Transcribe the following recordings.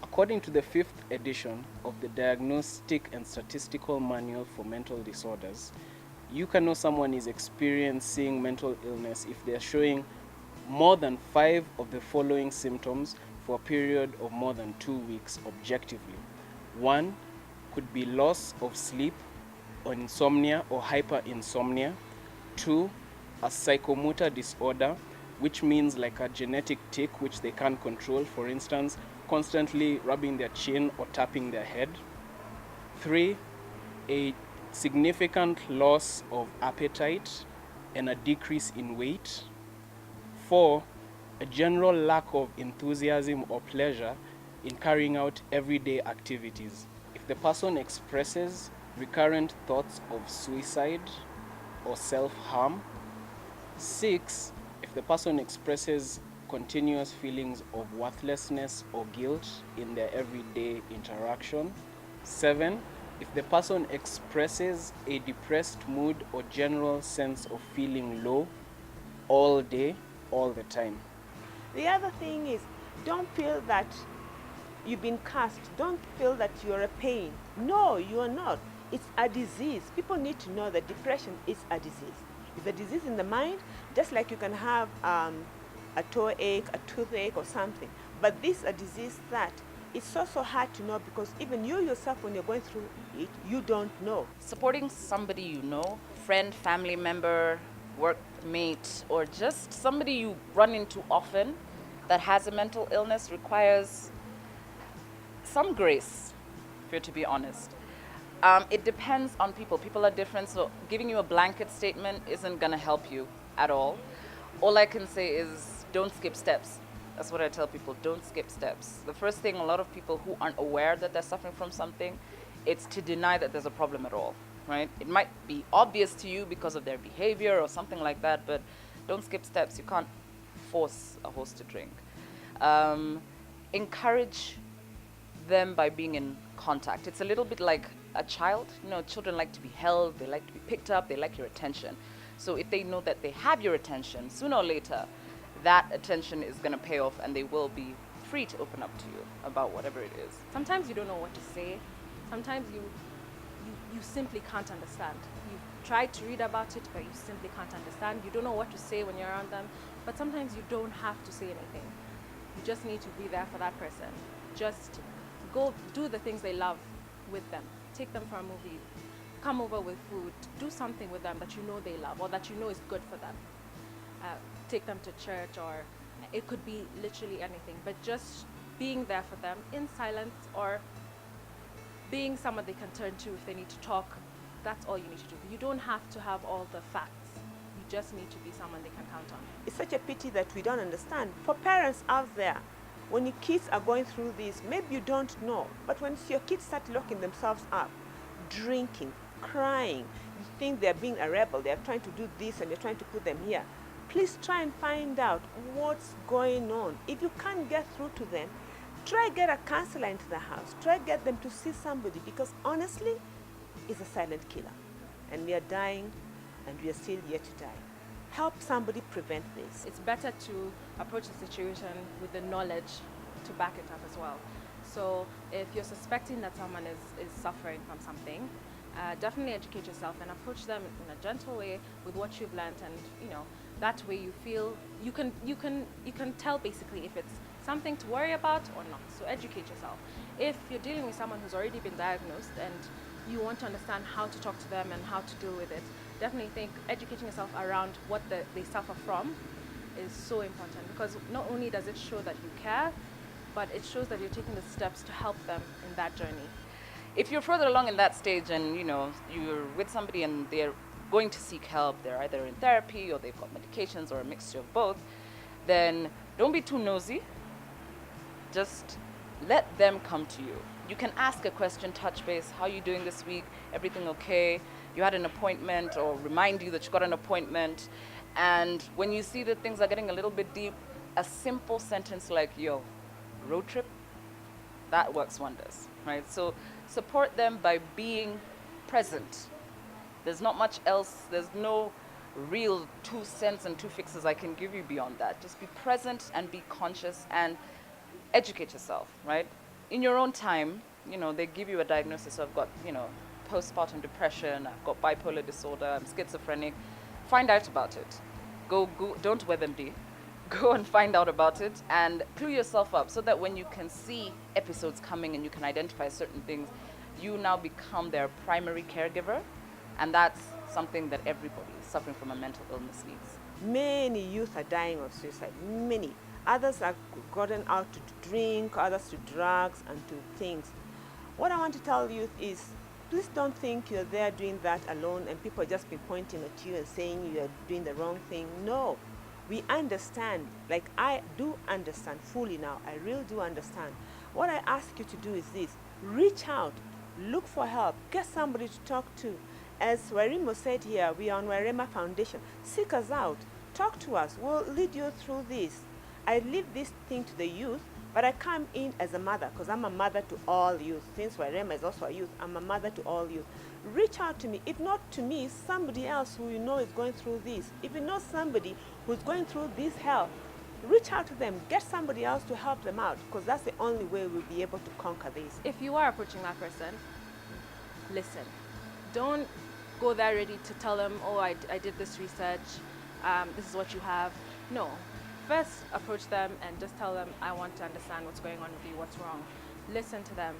According to the 5th edition of the Diagnostic and Statistical Manual for Mental Disorders, you can know someone is experiencing mental illness if they are showing more than 5 of the following symptoms for a period of more than 2 weeks objectively. 1 could be loss of sleep or insomnia or hyperinsomnia. 2, a psychomotor disorder, which means like a genetic tic which they can't control, for instance, constantly rubbing their chin or tapping their head. 3, a significant loss of appetite and a decrease in weight. 4, a general lack of enthusiasm or pleasure in carrying out everyday activities. If the person expresses recurrent thoughts of suicide or self-harm. 6, if the person expresses continuous feelings of worthlessness or guilt in their everyday interaction. 7, if the person expresses a depressed mood or general sense of feeling low all day, all the time. The other thing is, don't feel that you've been cast. Don't feel that you're a pain. No, you are not. It's a disease. People need to know that depression is a disease. It's a disease in the mind, just like you can have a toe ache, a toothache or something. But this is a disease that it's so hard to know, because even you yourself, when you're going through it, you don't know. Supporting somebody you know, friend, family member, workmate, or just somebody you run into often that has a mental illness requires some grace, for you to be honest. It depends on people. People are different, so giving you a blanket statement isn't going to help you at all. All I can say is don't skip steps. That's what I tell people, don't skip steps. The first thing, a lot of people who aren't aware that they're suffering from something, it's to deny that there's a problem at all, right? It might be obvious to you because of their behavior or something like that, but don't skip steps. You can't force a horse to drink. Encourage them by being in contact. It's a little bit like a child. You know, children like to be held, they like to be picked up, they like your attention. So if they know that they have your attention, sooner or later, that attention is going to pay off and they will be free to open up to you about whatever it is. Sometimes you don't know what to say. Sometimes you simply can't understand. You've tried to read about it, but you simply can't understand. You don't know what to say when you're around them. But sometimes you don't have to say anything. You just need to be there for that person. Just go do the things they love with them. Take them for a movie. Come over with food. Do something with them that you know they love or that you know is good for them. Take them to church, or it could be literally anything, but just being there for them in silence, or being someone they can turn to if they need to talk. That's all you need to do. You don't have to have all the facts. You just need to be someone they can count on. It's such a pity that we don't understand. For parents out there, when your kids are going through this, maybe you don't know, but when your kids start locking themselves up, drinking, crying, you think they're being a rebel, they're trying to do this and you're trying to put them here. Please try and find out what's going on. If you can't get through to them, try get a counselor into the house. Try get them to see somebody, because honestly, it's a silent killer. And we are dying, and we are still yet to die. Help somebody prevent this. It's better to approach the situation with the knowledge to back it up as well. So if you're suspecting that someone is suffering from something, definitely educate yourself and approach them in a gentle way with what you've learned, and that way you feel you can tell basically if it's something to worry about or not. So educate yourself. If you're dealing with someone who's already been diagnosed and you want to understand how to talk to them and how to deal with it, definitely think educating yourself around what they suffer from is so important, because not only does it show that you care, but it shows that you're taking the steps to help them in that journey. If you're further along in that stage and you're with somebody and they're going to seek help, they're either in therapy or they've got medications or a mixture of both, then don't be too nosy. Just let them come to you. You can ask a question, touch base, how are you doing this week? Everything okay? You had an appointment, or remind you that you got an appointment. And when you see that things are getting a little bit deep, a simple sentence like, yo, road trip, that works wonders, right? So support them by being present. There's not much else. There's no real 2 cents and 2 fixes I can give you beyond that. Just be present and be conscious and educate yourself, right? in your own time, you know, they give you a diagnosis. So I've got, you know, postpartum depression, I've got bipolar disorder, I'm schizophrenic. Find out about it. Go, don't WebMD. Go and find out about it and clue yourself up so that when you can see episodes coming and you can identify certain things, you now become their primary caregiver. And that's something that everybody suffering from a mental illness needs. Many youth are dying of suicide, many. Others are gotten out to drink, others to drugs and to things. What I want to tell youth is, please don't think you're there doing that alone and people just be pointing at you and saying you're doing the wrong thing. No, we understand, like I do understand fully now, I really do understand. What I ask you to do is this, reach out, look for help, get somebody to talk to. As Wairimu said here, we are on Wairema Foundation. Seek us out, talk to us, we'll lead you through this. I leave this thing to the youth, but I come in as a mother because I'm a mother to all youth. Since Wairema is also a youth, I'm a mother to all youth. Reach out to me. If not to me, somebody else who you know is going through this. If you know somebody who's going through this hell, reach out to them. Get somebody else to help them out because that's the only way we'll be able to conquer this. If you are approaching that person, listen. Don't go there ready to tell them, oh, I did this research, this is what you have. No. First, approach them and just tell them, I want to understand what's going on with you, what's wrong. Listen to them.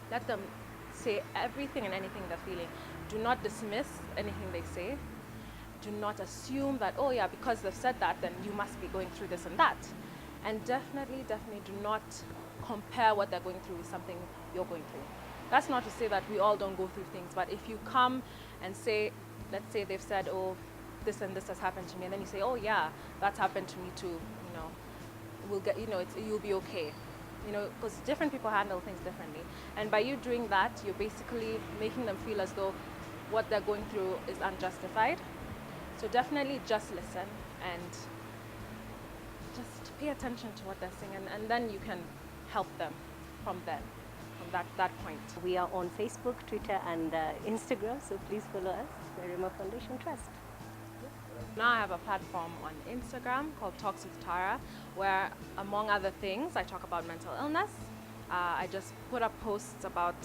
Let them say everything and anything they're feeling. Do not dismiss anything they say. Do not assume that, oh yeah, because they've said that, then you must be going through this and that. And definitely do not compare what they're going through with something you're going through. That's not to say that we all don't go through things, but if you come and say, let's say they've said, oh, this and this has happened to me, and then you say, oh yeah, that's happened to me too, you know, we'll get, you know, you'll be okay, you know, because different people handle things differently. And by you doing that, you're basically making them feel as though what they're going through is unjustified. So definitely just listen and just pay attention to what they're saying, and then you can help them from then, from that point. We are on Facebook, Twitter, and Instagram, so please follow us, Wairema Foundation Trust. Now I have a platform on Instagram called Talks with Tara, where, among other things, I talk about mental illness. I just put up posts about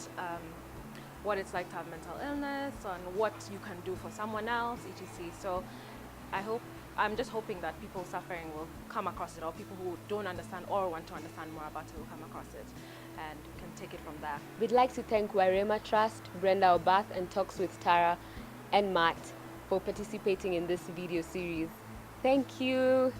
what it's like to have mental illness, on what you can do for someone else, etc. So I'm just hoping that people suffering will come across it, or people who don't understand or want to understand more about it will come across it and can take it from there. We'd like to thank Wairema Trust, Brenda of and Talks with Tara, and Matt for participating in this video series. Thank you.